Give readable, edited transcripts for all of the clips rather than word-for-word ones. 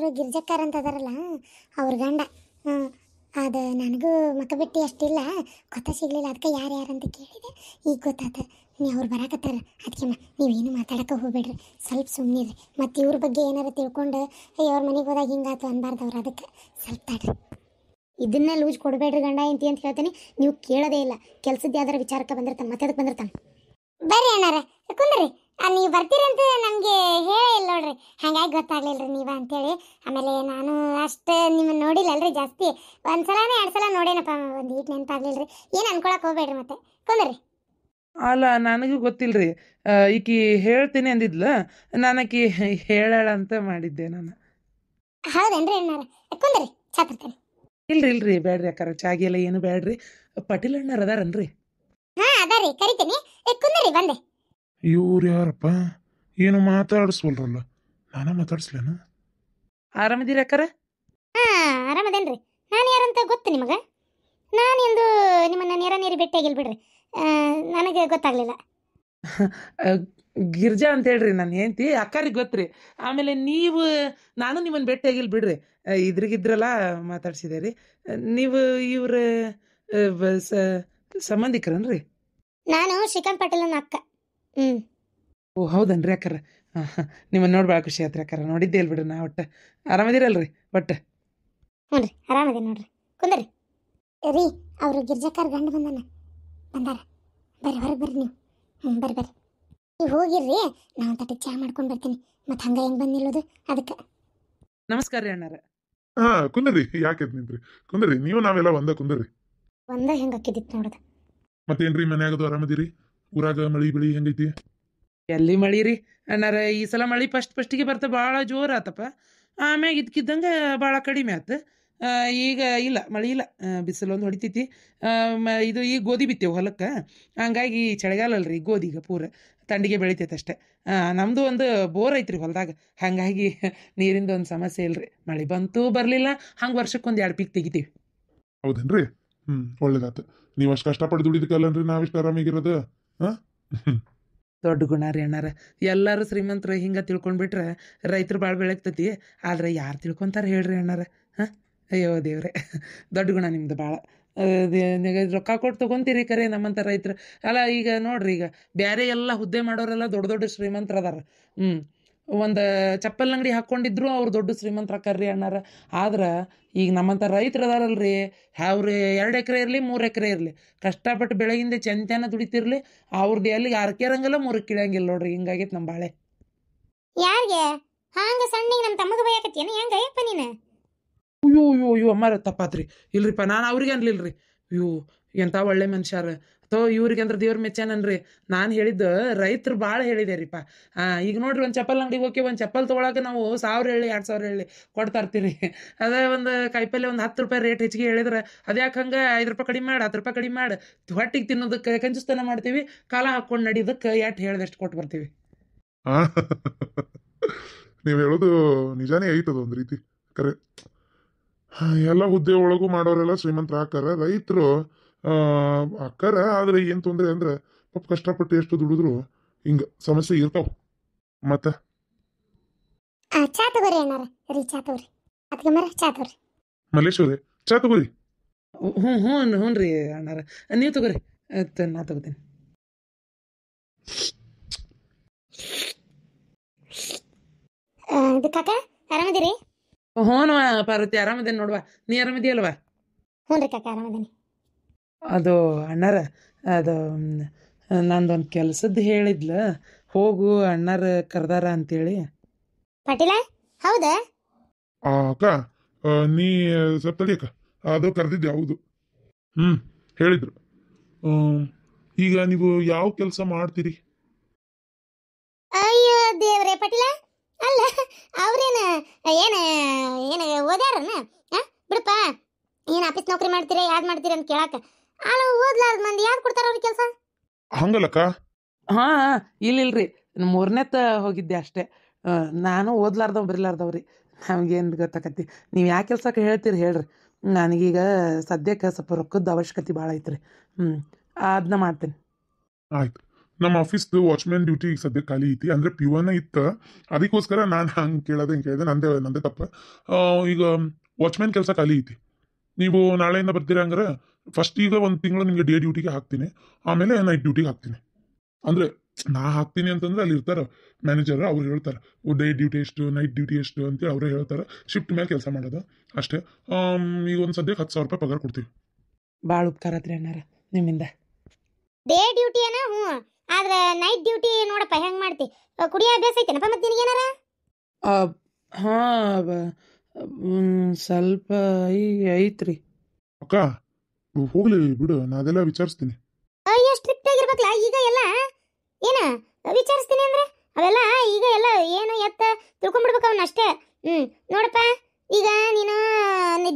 ಅವರು ಗಿರ್ಜಕ್ಕರ್ ಅಂತ ಅದಾರಲ್ಲ ಅವ್ರ ಗಂಡ. ಅದು ನನಗೂ ಮಕ್ಕ ಬಿಟ್ಟು ಅಷ್ಟಿಲ್ಲ ಸಿಗಲಿಲ್ಲ, ಅದಕ್ಕೆ ಯಾರು ಅಂತ ಕೇಳಿದೆ. ಈಗ ಗೊತ್ತಾತ ನೀವು ಅವ್ರು ಬರಾಕತ್ತಾರ. ಅದಕ್ಕೆ ನೀವೇನು ಮಾತಾಡಕ್ಕೆ ಹೋಗ್ಬೇಡ್ರಿ, ಸ್ವಲ್ಪ ಸುಮ್ಮನಿರಿ. ಮತ್ತು ಇವ್ರ ಬಗ್ಗೆ ಏನಾರು ತಿಳ್ಕೊಂಡು ಅವ್ರ ಮನೆಗೆ ಹೋದಾಗ ಹಿಂಗಾತು ಅನ್ಬಾರ್ದವ್ರು, ಅದಕ್ಕೆ ಸ್ವಲ್ಪ ತಡ್ರಿ. ಇದನ್ನ ಲೂಜ್ ಕೊಡಬೇಡ್ರಿ ಗಂಡ ಎಂತಿ ಅಂತ ಹೇಳ್ತೀನಿ, ನೀವು ಕೇಳೋದೇ ಇಲ್ಲ. ಕೆಲ್ಸದ್ದು ಯಾವ್ದಾರ ವಿಚಾರಕ್ಕೆ ಬಂದಿರ್ತಾನೆ, ಮತ್ತೆ ಅದಕ್ಕೆ ಬಂದಿರ್ತಾನೆ. ಬರ್ರಿ ಅಣ್ಣಾರ ಕುಂದ್ರಿ, ನೀವು ಬರ್ತೀರಂತ ನಮಗೆ ಹೇಳೇ ಇಲ್ಲ ನೋಡ್ರಿ, ಹಾಗಾಗಿ ಗೊತ್ತಾಗ್ಲಿಲ್ರಿ ನೀವ ಅಂತೇಳಿ. ಆಮೇಲೆ ನಾನು ಅಷ್ಟು ನಿಮ್ಮನ್ನು ನೋಡಿಲ್ಲಲ್ರಿ ಜಾಸ್ತಿ, ಒಂದ್ಸಲನೇ 2 ಸಲ ನೋಡೇನಪ್ಪ, ಒಂದು ಈಟ್ ನೆನಪಾಗ್ಲಿಲ್ರಿ. ಏನು ಅನ್ಕೊಳಕ್ ಹೋಗ್ಬೇಡ್ರಿ, ಮತ್ತೆ ಕುಂದ್ರಿ. ಅಲ್ಲ, ನನಗೂ ಗೊತ್ತಿಲ್ರಿ. ಈಕಿ ಹೇಳ್ತೀನಿ ಅಂದಿದ್ಲ, ನಾನು ಆಕಿ ಹೇಳಾಳ ಅಂತ ಮಾಡಿದ್ದೆ ನಾನು. ಹೌದೇನ್ರಿ ಅಣ್ಣಾರ? ಕುಂದ್ರಿ, ಚಾ ತರ್ತೇನೆ. ಇಲ್ರಿ ಬೇಡ್ರಿ ಅಕ್ಕಾರ, ಚಾಗಿ ಎಲ್ಲ ಏನು ಬೇಡ್ರಿ. ಪಾಟೀಲ್ ಅಣ್ಣಾರ ಅದಾರನ್ರಿ? ಹಾ ಅದಾರಿ, ಕರಿತೀನಿ. ಕುಂದ್ರಿ, ಬಂದೆ. ಇವ್ರು ಯಾರಪ್ಪ, ಏನು ಮಾತಾಡಿಸ್ವಲ್ರಲ್ಲ, ನಾನ ಮಾತಾಡಿಸ್ಲೇನ? ಆರಾಮದಿರಿ ಅಕ್ಕಾರ? ಹಾ ಆರಾಮದೇನ್ರಿ. ನಾನು ಯಾರಂತ ಗೊತ್ತು ನಿಮಗೆ? ನಾನಿಂದು ನಿಮ್ಮನ್ನ ನೇರ ನೇರಿ ಭೇಟಿಯಾಗಿಲ್ಲ ಬಿಡ್ರಿ, ನನಗೆ ಗೊತ್ತಾಗ್ಲಿಲ್ಲ. ಗಿರ್ಜಾ ಅಂತ ಹೇಳ್ರಿ ನಾನು ಹೆಂಡ್ತಿ, ಅಕ್ಕಾರಿಗೆ ಗೊತ್ತ್ರಿ. ಆಮೇಲೆ ನಾನು ನಿಮ್ಮನ್ನು ಭೇಟಿಯಾಗಿಲ್ಲ ಬಿಡ್ರಿ, ಇದ್ರಿಗಿದ್ರಲ್ಲ ಮಾತಾಡ್ಸಿದೆ ರೀ. ನೀವು ಇವ್ರ ಸಂಬಂಧಿಕರನ್ರಿ? ನಾನು ಶ್ರೀಕಾಂತ್ ಪಾಟೀಲನ ಅಕ್ಕ. ಓ ಹೌದನ್ರಿ ಅಕ್ಕಾರ, ನಿಮ್ಮನ್ನು ನೋಡಿ ಭಾಳ ಖುಷಿ ಆಯ್ತು ಅಕ್ಕಾರ. ನೋಡಿದ್ದೆ ಇಲ್ಲ ಬಿಡ್ರಿ ನಾ. ಒಟ್ಟು ಆರಾಮದಿರಲ್ರಿ? ಒಟ್ಟು ಹ್ಞೂ ರೀ, ಆರಾಮದಿ ನೋಡ್ರಿ. ಕುಂದ್ರಿ ರೀ, ಅವರು ಗಿರ್ಜಕ್ಕರ್ ಗಂಡ ಬಂದಾರ. ಬರ್ರಿ ಹೊರಗೆ ಬರ್ರಿ ನೀವು. ಬರ್ರಿ ನೀವು ಹೋಗಿರ್ರಿ, ನಾವು ತಟ್ಟೆ ಚಹಾ ಮಾಡ್ಕೊಂಡು ಬರ್ತೀನಿ. ಮತ್ತು ಹಂಗೆ ಹೆಂಗೆ ಬಂದು ನಿಲ್ಲೋದು, ಅದಕ್ಕೆ. ನಮಸ್ಕಾರ ರೀ ಅಣ್ಣಾರ. ಹಾ ಕುಂದ್ರಿ, ಯಾಕೆ ನಿಂತ್ರಿ? ಕುಂದ್ರಿ, ನೀವು ನಾವೆಲ್ಲ ಕುಂದ್ರಿ. ಒಂದ ಹೆಂಗೆ ಅಕ್ಕಿದಿತ್ತು ನೋಡೋದು. ಮತ್ತೇನ್ರಿ, ಮನ್ಯಾಗದು ಆರಾಮದಿರಿ? ಊರಾಗ ಮಳಿ ಬೆಳಿ ಹೆಂಗೈತಿ? ಎಲ್ಲಿ ಮಳಿ ರೀ ಅಣ್ಣಾರ, ಈ ಸಲ ಮಳಿ ಫಸ್ಟಿಗೆ ಬರ್ತಾ ಭಾಳ ಜೋರು ಆತಪ್ಪ. ಆಮ್ಯಾಗ ಇದ್ಕಿದ್ದಂಗೆ ಭಾಳ ಕಡಿಮೆ ಆಯ್ತು. ಈಗ ಇಲ್ಲ, ಮಳಿ ಇಲ್ಲ, ಬಿಸಿಲೊಂದು ಹೊಡಿತೈತಿ. ಇದು ಈಗ ಗೋಧಿ ಬಿತ್ತೇವು ಹೊಲಕ್ಕೆ, ಹಂಗಾಗಿ ಚಳಿಗಾಲ ಅಲ್ರಿ ಗೋಧಿಗೆ ಪೂರ ತಂಡಿಗೆ ಬೆಳಿತೈತೆ ಅಷ್ಟೇ. ನಮ್ಮದು ಒಂದು ಬೋರ್ ಐತ್ರಿ ಹೊಲದಾಗ, ಹಾಗಾಗಿ ನೀರಿಂದ ಒಂದು ಸಮಸ್ಯೆ ಇಲ್ರಿ. ಮಳೆ ಬಂತು ಬರಲಿಲ್ಲ, ಹಂಗೆ ವರ್ಷಕ್ಕೊಂದು 2 ಪೀಕ್ ತೆಗಿತೀವಿ. ಹೌದೇನ್ರಿ? ಒಳ್ಳೇದಾತು. ನೀವು ಅಷ್ಟು ಕಷ್ಟಪಟ್ಟು ದುಡಿದಕ್ಕಲ್ಲನ್ರಿ ನಾವಿಷ್ಟು ಆರಾಮಾಗಿರೋದು. ದೊಡ್ಡ ಗುಣ ರೀ ಅಣ್ಣಾರ. ಎಲ್ಲರೂ ಶ್ರೀಮಂತರು ಹಿಂಗೆ ತಿಳ್ಕೊಂಡ್ಬಿಟ್ರೆ ರೈತರು ಭಾಳ ಬೆಳಗ್ತತಿ. ಆದ್ರೆ ಯಾರು ತಿಳ್ಕೊತಾರೆ ಹೇಳ್ರಿ ಅಣ್ಣಾರ? ಅಯ್ಯೋ ದೇವ್ರೆ, ದೊಡ್ಡ ಗುಣ ನಿಮ್ದು ಭಾಳ. ರೊಕ್ಕ ಕೊಟ್ಟು ತೊಗೊತೀರಿ ಕರೆ, ನಮ್ಮಂಥ ರೈತರು ಅಲ್ಲ. ಈಗ ನೋಡ್ರಿ, ಈಗ ಬೇರೆ ಎಲ್ಲ ಹುದ್ದೆ ಮಾಡೋರೆಲ್ಲ ದೊಡ್ಡ ದೊಡ್ಡ ಶ್ರೀಮಂತರು ಅದಾರ. ಒಂದು ಚಪ್ಪಲ್ ಅಂಗಡಿ ಹಾಕ್ಕೊಂಡಿದ್ರು ಅವ್ರು ದೊಡ್ಡ ಶ್ರೀಮಂತರು ಆಕಾರ್ರಿ ಅಣ್ಣಾರ. ಆದ್ರೆ ಈಗ ನಮ್ಮಂಥ ರೈತರು ಅದಾರಲ್ರಿ, ಅವ್ರು 2 ಎಕರೆ ಇರಲಿ 3 ಎಕರೆ ಇರಲಿ, ಕಷ್ಟಪಟ್ಟು ಬೆಳಗಿಂದ ಚೆಂತನ ದುಡಿತಿರ್ಲಿ, ಅವ್ರದ್ದು ಎಲ್ಲಿಗೆ ಅರ್ಕೇರಂಗಿಲ್ಲ 3 ಇಳಂಗಿಲ್ಲ ನೋಡ್ರಿ. ಹಿಂಗಾಗೈತೆ ನಮ್ಮ ಬಾಳೆ. ಯಾರಿಗೆ ಹಂಗೆ ಸಣ್ಣಿಗೆ ನಮ್ಮ ತಮಗೆ ಬೈಯಾಕತ್ತೀನ? ಹೆಂಗೆ ಅಯ್ಯಪ್ಪ ನೀನು? ಅಯ್ಯೋ ಅಮ್ಮಾರ, ತಪ್ಪಾತ್ರಿ. ಇಲ್ರಿಪ್ಪ, ನಾನು ಅವ್ರಿಗೆ ಅನ್ಲಿಲ್ರಿ. ಎಂಥ ಒಳ್ಳೆ ಮನುಷ್ಯರು ಇವ್ರಿಗೆ ಅಂದ್ರೆ ದೇವ್ರ ಮೆಚ್ಚಾನನ್ರಿ. ನಾನು ಹೇಳಿದ್ದು ರೈತರು ಭಾಳ ಹೇಳಿದೆ ರೀಪ್ಪ. ಈಗ ನೋಡ್ರಿ, ಒಂದು ಚಪ್ಪಲ್ ಅಂಗಡಿಗೆ ಹೋಗಿ ಒಂದು ಚಪ್ಪಲ್ ತೊಗೊಳಕ್ಕೆ ನಾವು 1000 ಹೇಳಿ 2000 ಹೇಳಿ ಕೊಡ್ತಾ ಇರ್ತೀರಿ. ಅದೇ ಒಂದು ಕಾಯಿಪಲ್ಲೆ ಒಂದು 10 ರೂಪಾಯಿ ರೇಟ್ ಹೆಚ್ಚಿಗೆ ಹೇಳಿದ್ರೆ ಅದ್ಯಾಕೆ ಹಂಗೆ 5 ರೂಪಾಯಿ ಕಡಿಮೆ ಮಾಡಿ 10 ರೂಪಾಯಿ ಕಡಿಮೆ ಮಾಡಿ ಹೊಟ್ಟಿಗೆ ತಿನ್ನೋದಕ್ಕೆ ಕಂಜುಸ್ತನ ಮಾಡ್ತೀವಿ, ಕಾಲ ಹಾಕ್ಕೊಂಡು ನಡೀದಕ್ಕೆ ಎಷ್ಟು ಹೇಳಿದಷ್ಟು ಕೊಟ್ಟು ಬರ್ತೀವಿ. ನೀವು ಹೇಳೋದು ನಿಜಾನೇ ಐತದ ಒಂದು ರೀತಿ ಕರೆ. ಎಲ್ಲ ಹುದ್ದೆ ಒಳಗೂ ಮಾಡೋರೆಲ್ಲ ಶ್ರೀಮಂತರ ಹಾಕಾರ, ರೈತರು ಅಕ್ಕಾರ. ಆದ್ರೆ ಏನ್ ತೊಂದ್ರೆ ಅಂದ್ರೆ ಪಾಪ ಕಷ್ಟಪಟ್ಟು ಎಷ್ಟು ದುಡಿದ್ರು ಹಿಂಗ ಸಮಸ್ಯೆ ಇರ್ತಾವ. ಮತ್ತ ಚಾ ತಗೋರಿ ಅಣ್ಣಾರ. ರೀ ಚಾ ತಗೋರಿ, ಅದಕ್ಕೆ ಮರ ಚಾ ತಗೋರಿ. ಮಲ್ಲೇಶ್ವರಿ, ಚಾ ತಗೋರಿ. ಹ್ಞೂ ರೀ ಅಣ್ಣಾರ, ನೀವು ತಗೋರಿ, ನಾ ತಗೋತೀನಿ. ಇದು ಕಾಕ ಆರಾಮದಿರಿ? ಹ್ಞೂ ಪಾರ್ವತಿ, ಆರಾಮದೇನಿ ನೋಡ್ವಾ. ನೀ ಆರಾಮದಿಯಲ್ವಾ? ಹ್ಞೂ ರೀ ಕಾಕ, ಆರಾಮದೇನಿ. ಅದು ಅಣ್ಣಾರ, ಅದು ನಂದೊಂದು ಕೆಲಸದ್ದು ಹೇಳಿದ್ಲ, ಹೋಗು ಅಣ್ಣಾರ ಕರ್ದಾರ ಅಂತೇಳಿ. ಪಾಟೀಲ, ಹೌದಾ? ಅಕ್ಕ, ನೀ ಸ್ವಲ್ಪ ತಡಿ ಅಕ್ಕ, ಅದು ಕರೆದಿದ್ದೆ. ಹೌದು, ಹೇಳಿದ್ರು. ಈಗ ನೀವು ಯಾವ ಕೆಲಸ ಮಾಡ್ತೀರಿ? ಅಯ್ಯೋ ದೇವ್ರೆ ಪಾಟೀಲ, ಅಲ್ಲ ಅವ್ರೇನ ಏನು ಓದ್ಯಾರನ? ಬಿಡಪ್ಪ, ಏನು ಆಫೀಸ್ ನೌಕರಿ ಮಾಡ್ತೀರಾ, ಯಾವ್ದು ಮಾಡ್ತೀರಿ ಅಂತ ಕೇಳಾಕ. ಅಲ್ಲ, ಓದ್ಲಾರ್ದ ಮಂದಿ ಯಾವ್ದು ಕೊಡ್ತಾರ ಅವ್ರಿಗೆ ಕೆಲಸ? ಹಂಗಲ್ಲಕ್ಕ. ಇಲ್ಲಿಲ್ರಿ, 3ನೇತ ಹೋಗಿದ್ದೆ ಅಷ್ಟೇ. ನಾನು ಓದ್ಲಾರ್ದವ್ ಬರಿಲಾರ್ದವ್ರಿ, ನಮಗೇನು ಗೊತ್ತಾಕತಿ. ನೀವು ಯಾವ ಕೆಲ್ಸಕ್ಕೆ ಹೇಳ್ತೀರಿ ಹೇಳ್ರಿ. ನನಗೀಗ ಸದ್ಯಕ್ಕೆ ಸ್ವಲ್ಪ ರೊಕ್ಕದ ಅವಶ್ಯಕತೆ ಭಾಳ ಐತ್ರಿ. ಅದನ್ನ ಮಾಡ್ತೀನಿ. ಆಯ್ತು, ನಮ್ಮ ಆಫೀಸ್ದು ವಾಚ್ಮ್ಯಾನ್ ಡ್ಯೂಟಿ ಈಗ ಸದ್ಯ ಖಾಲಿ ಐತಿ ಅಂದ್ರೆ ಪ್ಯೂವನ ಇತ್ತು, ಅದಕ್ಕೋಸ್ಕರ ನಾನು ಹಂಗೆ ಕೇಳೋದು ಕೇಳಿದೆ, ನಂದೇ ತಪ್ಪ. ಈಗ ವಾಚ್ಮ್ಯಾನ್ ಕೆಲಸ ಖಾಲಿ ಐತಿ. ನೀವು ನಾಳೆಯಿಂದ ಬರ್ತೀರಾ ಹಂಗಾರೆ ಫಸ್ಟ್ ಈಗ ಒಂದು ತಿಂಗಳು ನಿಮಗೆ ಡೇ ಡ್ಯೂಟಿಗೆ ಹಾಕ್ತೀನಿ, ಆಮೇಲೆ ನೈಟ್ ಡ್ಯೂಟಿಗೆ ಹಾಕ್ತೀನಿ. ಅಂದ್ರೆ ನಾ ಹಾಕ್ತೀನಿ ಅಂತಂದ್ರೆ ಅಲ್ಲಿ ಇರ್ತಾರೆ ಮ್ಯಾನೇಜರ್, ಅವ್ರು ಹೇಳ್ತಾರೆ ಡೇ ಡ್ಯೂಟಿ ಎಷ್ಟು ನೈಟ್ ಡ್ಯೂಟಿ ಎಷ್ಟು ಅಂತ ಅವರೇ ಹೇಳ್ತಾರೆ. ಶಿಫ್ಟ್ ಮೇಲೆ ಕೆಲಸ ಮಾಡೋದು ಅಷ್ಟೇ. ಈಗ ಒಂದು ಸದ್ಯಕ್ಕೆ 10,000 ರೂಪಾಯಿ ಪಗಾರ ಕೊಡ್ತೀವಿ. ಭಾಳ ಉಪಕಾರ ಆತ್ರಿ ಅಣ್ಣಾರ ನಿಮ್ಮಿಂದ. ಡೇ ಡ್ಯೂಟಿ ಏನ ಹ್ಞೂ, ಆದ್ರೆ ನೈಟ್ ಡ್ಯೂಟಿ ನೋಡಪ್ಪ ಹೆಂಗೆ ಮಾಡ್ತಿ? ಕುಡಿಯೋ ಅಭ್ಯಾಸ ಐತೆನಪ್ಪ ಮತ್ತೆ ನಿನಗೇನಾರ? ಹಾಂ ಸ್ವಲ್ಪ ಐತ್ರಿ. ಅಕ್ಕ ಹೋಗ್ಲಿ ಬಿಡು, ನಾ ಅದೆಲ್ಲ ವಿಚಾರಿಸ್ತೀನಿ. ಅಯ್ಯೋ ಸ್ಟ್ರಿಕ್ಟ್ ಆಗಿರ್ಬೇಕಲ್ಲ ಈಗ ಎಲ್ಲ. ಏನ ವಿಚಾರಿಸ್ತೀನಿ ಅಂದ್ರೆ ಅವೆಲ್ಲ ಈಗ ಎಲ್ಲ ಏನು ಎತ್ತ ತಿಳ್ಕೊಂಡ್ಬಿಡ್ಬೇಕು ಅವನ್ನ ಅಷ್ಟೇ. ನೋಡಪ್ಪ, ಈಗ ನೀನು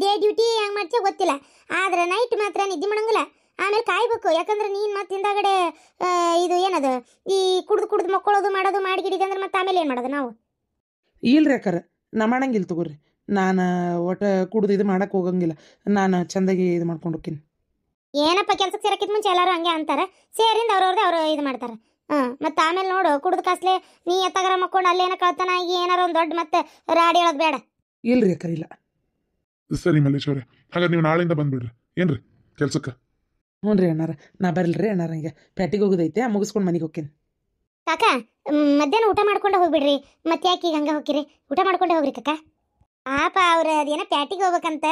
ಡೇ ಡ್ಯೂಟಿ ಹೆಂಗೆ ಮಾಡ್ತೀಯ ಗೊತ್ತಿಲ್ಲ, ಆದ್ರೆ ನೈಟ್ ಮಾತ್ರ ನಿದ್ದೆ ಮಾಡಂಗಿಲ್ಲ. ಆಮೇಲೆ ಕಾಯ್ಬೇಕು, ಯಾಕಂದ್ರೆ ನೀನು ಮತ್ತೆ ಹಿಂದಾಗಡೆ ಇದು ಏನದು ಈ ಕುಡ್ದು ಮಕ್ಕಳೋದು ಮಾಡೋದು ಮಾಡಿಗಿಡಿದೆ ಅಂದ್ರೆ ಮತ್ತೆ ಆಮೇಲೆ ಏನು ಮಾಡೋದು ನಾವು? ಇಲ್ರಿ ಅಕ್ಕಾರ, ನಾ ಮಾಡಂಗಿಲ್ಲ ತಗೋರಿ. ನಾನು ಒಟ್ಟು ಕುಡ್ದು ಇದು ಮಾಡಕ್ಕೆ ಹೋಗಂಗಿಲ್ಲ. ನಾನು ಚಂದಾಗಿ ಇದು ಮಾಡ್ಕೊಂಡು ಹೋಗ್ತೀನಿ. ಏನಪ್ಪ ಕೆಲ್ಸಕ್ಕೆ ಸೇರಕ್ಕಿಂತ ಮುಂಚೆ ಎಲ್ಲರೂ ಹಂಗೆ ಅಂತಾರೆ, ಸೇರಿಂದ ಅವ್ರವ್ರದೇ ಅವರು ಇದು ಮಾಡ್ತಾರೆ. ಮತ್ತೆ ಆಮೇಲೆ ನೋಡು ಕುಡ್ದು ಕಾಸ್ಲೆ ನೀ ಎತ್ತಗರ ಮಕ್ಕೊಂಡು ಅಲ್ಲೇನೋ ಕಳ್ತನ ಆಗಿ ಏನಾರ ಒಂದು ದೊಡ್ಡ ಮತ್ತೆ ರಾಡಿ ಹೇಳೋದು ಬೇಡ. ಇಲ್ರಿ ಅಕ್ಕ, ಇಲ್ಲ. ಸರಿ ಮಲ್ಲೇಶ್ವರಿ, ಹಾಗಾದ್ರೆ ನೀವು ನಾಳೆಯಿಂದ ಬಂದ್ಬಿಡ್ರಿ ಏನ್ರಿ ಕೆಲ್ಸಕ್ಕೆ? ಹ್ಞೂ ರೀ ಅಣ್ಣಾರ, ನಾ ಬರಲ್ರಿ ಅಣ್ಣಾರ, ಹಂಗೆ ಪ್ಯಾಟಿಗೆ ಹೋಗೋದೈತೆ, ಮುಗಿಸ್ಕೊಂಡು ಮನೆಗೆ ಹೋಗ್ತೀನಿ. ಕಾಕ ಮಧ್ಯಾಹ್ನ ಊಟ ಮಾಡ್ಕೊಂಡು ಹೋಗ್ಬಿಡ್ರಿ. ಮತ್ತೆ ಯಾಕೆ ಈಗ ಹಂಗೆ ಹೋಗಿರಿ? ಊಟ ಮಾಡ್ಕೊಂಡೆ ಹೋಗ್ರಿ ಕಾಕ. ಪಾಪ ಅವ್ರು ಅದೇನೋ ಪ್ಯಾಟಿಗೆ ಹೋಗ್ಬೇಕಂತ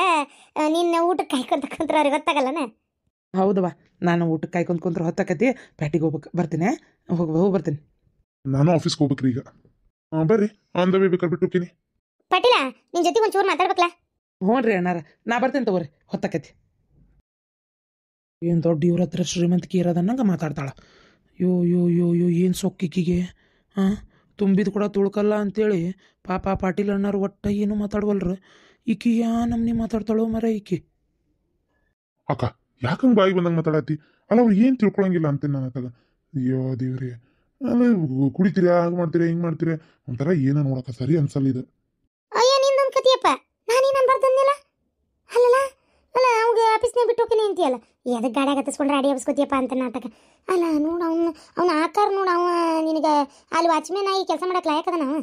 ನಿನ್ನ ಊಟಕ್ಕೆ ಕಾಯ್ಕೊಂತ ಕುಂತ್ರ ಅವ್ರಿಗೆ ಗೊತ್ತಾಗಲ್ಲನ? ಹೌದವ್ವ, ನಾನು ಊಟಕ್ಕೆ ಕಾಯ್ಕೊಂತ ಕುಂತ್ರೆ ಹೊತ್ತಾಕತಿ, ಪ್ಯಾಟಿಗೆ ಹೋಗ್ಬೇಕು. ಬರ್ತೀನಿ, ಹೋಗಿ ಬರ್ತೀನಿ. ನಾನು ಆಫೀಸ್ಗೆ ಹೋಗ್ಬೇಕ್ರಿ ಈಗ. ಬರ್ರಿ, ಆನ್ ದ ವೇ ಬೇಕಾದ್ರೆ ಬಿಟ್ಟು ಹೋಗ್ತೀನಿ. ಪಾಟೀಲ, ನಿನ್ನ ಜೊತೆಗೆ ಒಂಚೂರು ಮಾತಾಡ್ಬೇಕಲ್ಲ? ಹ್ಞೂ ರೀ ಅಣ್ಣಾರ, ನಾ ಬರ್ತೀನಿ ತಗೋರಿ, ಹೊತ್ತಾಕತಿ. ಏನು ದೊಡ್ಡ ಇವ್ರ ಹತ್ರ ಶ್ರೀಮಂತಿಕೆ ಇರೋದನ್ನಂಗೆ ಮಾತಾಡ್ತಾಳೆ. ಯೋ ಏನು ಸೊಕ್ಕಿಕ್ಕಿಗೆ ಹಾಂ, ತುಂಬಿದ ಕೂಡ ತುಳ್ಕಲ್ಲ ಅಂತೇಳಿ ಪಾಪ ಪಾಟೀಲ್ ಅಣ್ಣಾರು ಒಟ್ಟ ಏನು ಮಾತಾಡ್ವಲ್ರಿ. ಈಕಿ ಯಾ ನಮ್ನಿ ಮಾತಾಡ್ತಾಳೋ ಮರ ಈಕಿ. ಅಕ್ಕ ಯಾಕಂಗೆ ಬಾಯಿಗೆ ಬಂದಂಗೆ ಮಾತಾಡತ್ತಿ? ಅಲ್ಲ ಅವ್ರು ಏನು ತಿಳ್ಕೊಳಂಗಿಲ್ಲ ಅಂತೇನೆ ನಾನು ಆತಾಗ. ಅಯ್ಯೋ ದೇವ್ರಿ, ಅಲ್ಲ ಕುಡಿತೀರಾ, ಹಾಗೆ ಮಾಡ್ತೀರಾ, ಹಿಂಗೆ ಮಾಡ್ತೀರಾ ಒಂಥರ ಏನೋ ನೋಡಕ್ಕ ಸರಿ ಅನ್ಸಲ್ಲ ಇದು. ಅಯ್ಯ ನಿಂದೊಂದು ಕತಿಯಪ್ಪ, ನಾನೇನು ಬರ್ದನ್ನಿಲ್ಲ ಅಲ್ಲಲ್ಲ. ಅಲ್ಲ ಅವ್ಗೆ ಆಫೀಸ್ನಾಗ ಬಿಟ್ಟು ಹೋಗ್ತೀನಿ ಅಂತೀಯಲ್ಲ, ಎದಕ್ಕೆ ಗಾಡಿಯಾಗ ಹತ್ತಿಸ್ಕೊಂಡ್ರೆ ಅಡಿ ಹಬ್ಸ್ಕೋತಿಯಪ್ಪ ಅಂತ ನಾಟಕ. ಅಲ್ಲ ನೋಡು ಅವ್ನ ಆಕಾರ ನೋಡು, ಅವ ನಿನಗೆ ಅಲ್ಲಿ ವಾಚ್ಮ್ಯಾನ್ ಆಗಿ ಕೆಲಸ ಮಾಡಕ್ಕೆ ಲಾಯಕದ ನಾವು.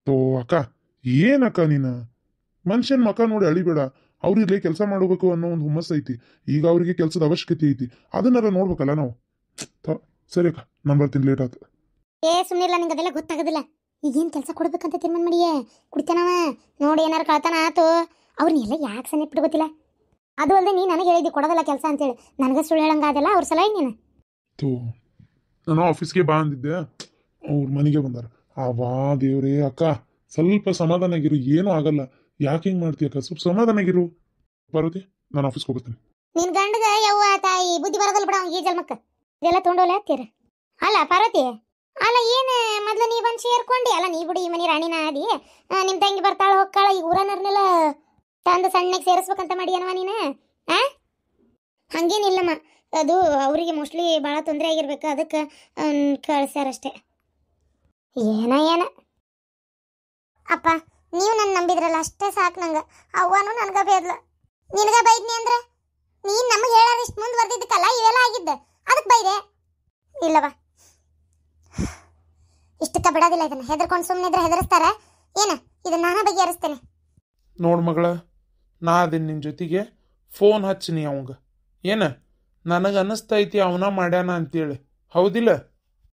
ತೋ ಅಕ್ಕ, ಏನಕ್ಕ ನೀನು ಮನುಷ್ಯನ ಮಕ ನೋಡಿ ಅಳಿಬೇಡ. ಅವ್ರಿರ್ಲಿ ಕೆಲಸ ಮಾಡಬೇಕು ಅನ್ನೋ ಒಂದು ಹುಮ್ಮಸ್ ಐತಿ. ಈಗ ಅವರಿಗೆ ಕೆಲಸದ ಅವಶ್ಯಕತೆ ಐತಿ, ಅದನ್ನೆಲ್ಲ ನೋಡ್ಬೇಕಲ್ಲ ನಾವು. ಸರಿ ಅಕ್ಕ, ನಾನು ಬರ್ತೀನಿ, ಲೇಟ್ ಆಯ್ತು. ಸುಮ್ಮನಿಲ್ಲ, ನಿಂಗೆ ಅದೆಲ್ಲ ಗೊತ್ತಾಗೋದಿಲ್ಲ. ಈಗೇನು ಕೆಲಸ ಕೊಡ್ಬೇಕಂತ ತೀರ್ಮಾನ ಮಾಡಿಯೇ ಕುಡ್ತೇನವ. ನೋಡಿ ಏನಾರು ಕಳ್ತಾನ ಆತು, ಅವ್ರನ್ನೆಲ್ಲ ಯಾಕೆ ಸನ್ನಿಟ್ಟು ಗೊತ್ತಿಲ್ಲ. ಅದು ಅಲ್ಲದೆ ನೀ ನನಗೆ ಹೇಳಿದ್ದಿ ಕೊಡೋದಲ್ಲ ಕೆಲಸ ಅಂತೇಳಿ, ನನಗೆ ಸುಳ್ಳು ಹೇಳಂಗಾದಲ್ಲ ಅವ್ರ ಸಲ ನೀನು. ತೋ ನಾನು ಆಫೀಸ್ಗೆ ಬಾ ಅಂದಿದ್ದೆ, ಅವ್ರ ಮನೆಗೆ ಬಂದಾರ. ಆವಾ ದೇವ್ರೇ ಅಕ್ಕ, ಸ್ವಲ್ಪ ಸಮಾಧಾನಾಗಿರು, ಏನೂ ಆಗಲ್ಲ. ಯಾಕೆ ಹಿಂಗೆ ಮಾಡ್ತೀಯ ಅಕ್ಕ? ಸ್ವಲ್ಪ ಸಮಾಧಾನಾಗಿರು. ಪಾರ್ವತಿ, ನಾನು ಆಫೀಸ್ಗೆ ಹೋಗ್ತೀನಿ. ನಿನ್ ಗಂಡಗ ಯವ್ವ ತಾಯಿ ಬುದ್ಧಿ ಬರೋದಲ್ಲ ಬಿಡ, ಅವ್ನಿಗೆ ಈ ಜನ್ಮಕ್ಕೆ ಇದೆಲ್ಲ ತೊಗೊಂಡೋಲೆ ಹತ್ತೀರ. ಅಲ್ಲ ಪಾರ್ವತಿ, ಅಲ್ಲ ಏನು ಮೊದ್ಲು ನೀ ಬಂದು ಸೇರ್ಕೊಂಡಿ ಅಲ್ಲ, ನೀ ಬಿಡು ಈ ಮನೆ ರಾಣಿನ ಆದಿ. ನಿಮ್ಮ ತಂಗಿ ಬರ್ತಾಳ ಹೋಗ್ತಾಳ, ಈ ಊರನ್ನರ್ನೆಲ್ಲ ತಂದು ಸಣ್ಣಗೆ ಸೇರಿಸ್ಬೇಕಂತ ಮಾಡಿ ಏನವ ನೀನು? ಹಂಗೇನಿಲ್ಲಮ್ಮ, ಅದು ಅವರಿಗೆ ಮೋಸ್ಟ್ಲಿ ಭಾಳ ತೊಂದರೆ ಆಗಿರ್ಬೇಕು, ಅದಕ್ಕೆ ಕಳ್ಸ್ಯಾರಷ್ಟೇ. ಏನ ಅಪ್ಪ, ನೀವು ನನ್ನ ನಂಬಿದ್ರಲ್ಲ ಅಷ್ಟೇ ಸಾಕು ನಂಗೆ. ಅವ್ವನು ನನಗೆ ಬೇದ್ಲು, ನಿನಗ ಬೈದ್ನಿ ಅಂದ್ರೆ ನೀನು ನಮಗೆ ಹೇಳೋರು ಇಷ್ಟು ಮುಂದುವರೆದಿದ್ದಕ್ಕಲ್ಲ ಇವೆಲ್ಲ ಆಗಿದ್ದೆ, ಅದಕ್ಕೆ ಬೈದೆ. ಇಲ್ಲವ, ಇಷ್ಟಕ್ಕೆ ಬಿಡೋದಿಲ್ಲ ಇದನ್ನು. ಹೆದರ್ಕೊಂಡು ಸುಮ್ಮನೆ ಇದ್ರೆ ಹೆದರಿಸ್ತಾರೆ. ಏನು ಇದನ್ನ ನಾನು ಬಗೆಹರಿಸ್ತೇನೆ. ನೋಡು ಮಗಳ, ನಾ ಅದೇನು ನಿನ್ನ ಜೊತೆಗೆ ಫೋನ್ ಹಚ್ಚಿನಿ ಅವಂಗ. ಏನು ನನಗೆ ಅನ್ನಿಸ್ತೈತಿ ಅವನ ಮಾಡ್ಯಾನ ಅಂತೇಳಿ, ಹೌದಿಲ್ಲ?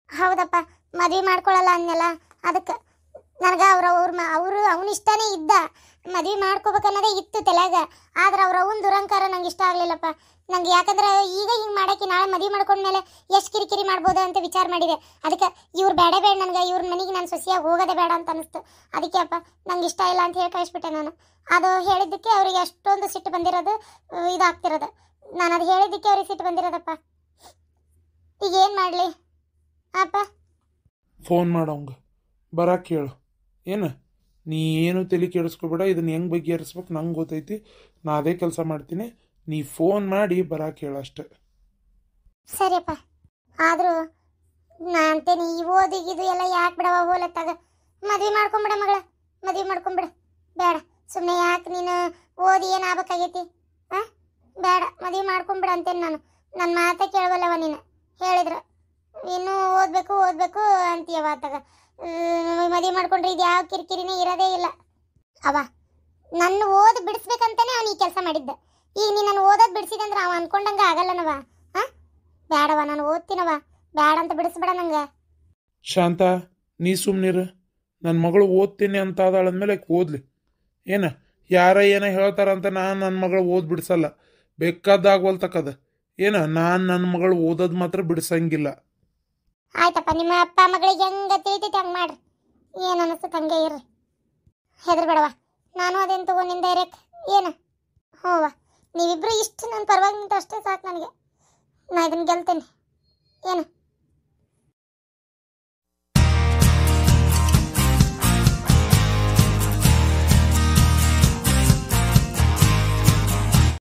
ಹೌದಪ್ಪ, ಮದುವೆ ಮಾಡ್ಕೊಳ್ಳಲ್ಲ ಅನ್ನಲ್ಲ, ಅದಕ್ಕೆ ನನಗೆ ಅವರು ಅವನ ಇಷ್ಟನೇ ಇದ್ದ, ಮದುವೆ ಮಾಡ್ಕೋಬೇಕನ್ನೋದೇ ಇತ್ತು ತಲೆಯಾಗ. ಆದ್ರೆ ಅವನ ದುರಂಕಾರ ನಂಗೆ ಇಷ್ಟ ಆಗಲಿಲ್ಲಪ್ಪ. ನಂಗೆ ಯಾಕಂದ್ರೆ ಈಗ ಹಿಂಗೆ ಮಾಡೋಕ್ಕೆ ನಾಳೆ ಮದುವೆ ಮಾಡ್ಕೊಂಡ್ಮೇಲೆ ಎಷ್ಟು ಕಿರಿಕಿರಿ ಮಾಡ್ಬೋದು ಅಂತ ವಿಚಾರ ಮಾಡಿದೆ. ಅದಕ್ಕೆ ಇವ್ರು ಬೇಡ ನನಗೆ, ಇವ್ರ ಮನೆಗೆ ನಾನು ಸೊಸೆಯಾಗಿ ಹೋಗೋದೇ ಬೇಡ ಅಂತ ಅನಿಸ್ತು. ಅದಕ್ಕೆ ಅಪ್ಪ ನಂಗೆ ಇಷ್ಟ ಇಲ್ಲ ಅಂತ ಹೇಳಿ ಕಳಿಸ್ಬಿಟ್ಟೆ ನಾನು. ಅದು ಹೇಳಿದ್ದಕ್ಕೆ ಅವ್ರಿಗೆ ಅಷ್ಟೊಂದು ಸಿಟ್ಟು ಬಂದಿರೋದು, ಇದಾಗ್ತಿರೋದು. ನಾನು ಅದು ಹೇಳಿದ್ದಕ್ಕೆ ಅವ್ರಿಗೆ ಸಿಟ್ಟು ಬಂದಿರೋದಪ್ಪ. ಈಗ ಏನು ಮಾಡಲಿ ಅಪ್ಪ? ಫೋನ್ ಮಾಡೋಂಗ ಬರಕ್ಕೆ ಹೇಳು. ಏನು ನೀ ಏನು ತಲೆ ಕೆಡಿಸ್ಕೊಬೇಡ, ಇದನ್ನ ಹೆಂಗೆ ಬಗೆಹರಿಸ್ಬೇಕು ನಂಗೆ ಗೊತ್ತೈತಿ, ನಾ ಅದೇ ಕೆಲಸ ಮಾಡ್ತೀನಿ. ನೀ ಫೋನ್ ಮಾಡಿ ಬರಕ್ಕೆ ಹೇಳು ಅಷ್ಟೆ. ಸರಿಯಪ್ಪ, ಆದರೂ ನಾ ಅಂತೇನೆ ಈ ಓದಿಗಿದು ಎಲ್ಲ ಯಾಕೆ ಬಿಡವ, ಹೋಲತ್ತಾಗ ಮದುವೆ ಮಾಡ್ಕೊಂಬಿಡ ಮಗಳ, ಮದುವೆ ಮಾಡ್ಕೊಂಬಿಡ. ಬೇಡ ಸುಮ್ಮನೆ ಯಾಕೆ ನೀನು ಓದಿ ಏನು ಆಗ್ಬೇಕಾಗೈತಿ? ಬೇಡ, ಮದುವೆ ಮಾಡ್ಕೊಂಬಿಡ ಅಂತೇನೆ ನಾನು. ನನ್ನ ಮಾತೇ ಕೇಳವಲ್ಲವ ನೀನು ಹೇಳಿದ್ರೆ. ಇನ್ನೂ ಓದಬೇಕು ಅಂತೀಯವ ಆತಾಗ ಮದುವೆ ಮಾಡ್ಕೊಂಡ್ರೆ ಇದು ಯಾವ ಕಿರಿಕಿರಿನೇ ಇರೋದೇ ಇಲ್ಲ. ಅವ ನನ್ನ ಓದ್ ಬಿಡಿಸ್ಬೇಕಂತಾನೆ ಅವ್ನು ಈ ಕೆಲಸ ಮಾಡಿದ್ದ. ಈಗ ನೀನು ನಾನು ಓದೋದು ಬಿಡಿಸಿದಂದ್ರೆ ಅವ ಅನ್ಕೊಂಡಂಗೆ ಆಗಲ್ಲನವ. ಹಾಂ ಬೇಡವ, ನಾನು ಓದ್ತೀನವ, ಬೇಡ ಅಂತ ಬಿಡಿಸ್ಬೇಡ ನಂಗೆ. ಶಾಂತ, ನೀ ಸುಮ್ಮನಿರು. ನನ್ನ ಮಗಳು ಓದ್ತೀನಿ ಅಂತ ಅದಾಳಂದ್ಮೇಲೆ ಓದ್ಲಿ. ಏನ ಯಾರ ಏನೋ ಹೇಳ್ತಾರಂತ ನಾನು ನನ್ನ ಮಗಳು ಓದ್ ಬಿಡಿಸಲ್ಲ. ಬೇಕಾದಾಗ್ವಲ್ತಕ್ಕದ ಏನ ನಾನು ನನ್ನ ಮಗಳು ಓದೋದು ಮಾತ್ರ ಬಿಡಿಸಂಗಿಲ್ಲ. ಆಯ್ತಪ್ಪ, ನಿಮ್ಮ ಅಪ್ಪ ಮಗಳಿಗೆ ಹೆಂಗೆ ತಿಳಿತೈತೆ ಹಂಗೆ ಮಾಡ್ರಿ. ಏನು ಅನಿಸ್ತದೆ ಹಂಗೆ ಇರ್ರಿ, ಹೆದರ್ಬೇಡವ. ನಾನು ಅದೇನು ತಗೊಂಡಿನ ಡೈರೆಕ್ಟ್ ಏನು. ಹ್ಞೂವ, ನೀವಿಬ್ಬರು ಇಷ್ಟು ನನ್ನ ಪರವಾಗಿ ನಿಂತು ಅಷ್ಟೇ ಸಾಕು ನನಗೆ. ನಾ ಇದನ್ನು ಗೆಲ್ತೇನೆ ಏನು.